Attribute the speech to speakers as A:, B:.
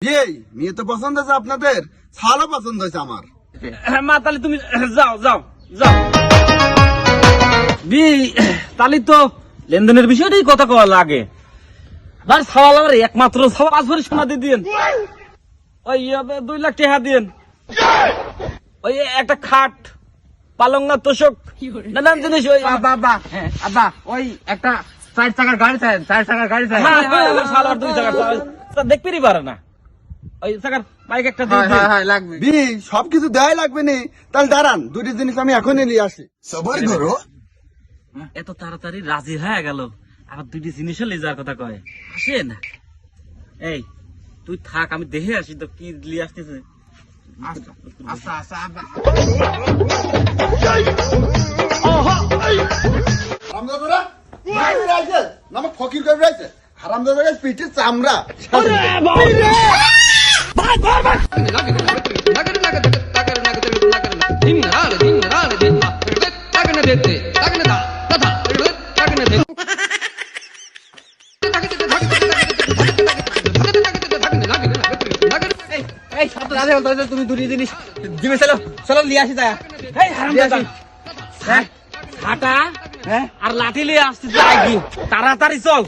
A: এই মেয়ে তো পছন্দ হয়েছে আপনাদের, ছালও পছন্দ হয়েছে আমার।
B: হ্যাঁ মা, তাহলে তুমি যাও যাও যাও। তাহলে তো লেনদেনের বিষয়টাই কথা কওয়া লাগে। আর সওয়াল আমার একমাত্র সওয়াল, 5 ভরি সোনা দিয়ে দিন, ওই 2 লাখ টাকা দিন, ওই একটা খাট, পালঙ্গা তোষক, নানান জিনিস। ওই
C: আব্বা আব্বা ওই একটা 4 চাকার গাড়ি চাই, 4 চাকার গাড়ি চাই।
B: হ্যাঁ হ্যাঁ, আমার শালা 2 চাকার দেখতেই পারে না, ওই চাকার বাইক একটা দিয়ে দিন।
C: হ্যাঁ লাগবে।
A: সবকিছু দেওয়াই লাগবে নি, তাহলে দাঁড়ান দুটি জিনিস আমি এখনই নিয়ে আসি।
D: সবার করো।
B: এত তাড়াতাড়ি রাজি হয়ে গেল, আবার 2টি জিনিসও নিয়ে যাওয়ার কথা কয়। আসেন, এই তুই থাক, আমি দেখে আসি তো কি নিয়ে আসতেছে।
C: আচ্ছা আচ্ছা আব্বা।
A: হারামজাদারা, নামক ফকির করে রয়েছে হারামজাদার পিঠের চামড়া।
C: এই সব রাজি হল, তাহলে তুমি 2টি জিনিস দিবে। চলো চলো নিয়ে আসি তাই।
B: এই হারামজাদা, হাঁটা
C: হ্যাঁ
B: আর লাঠি নিয়ে আসতেছে, তাড়াতাড়ি চল।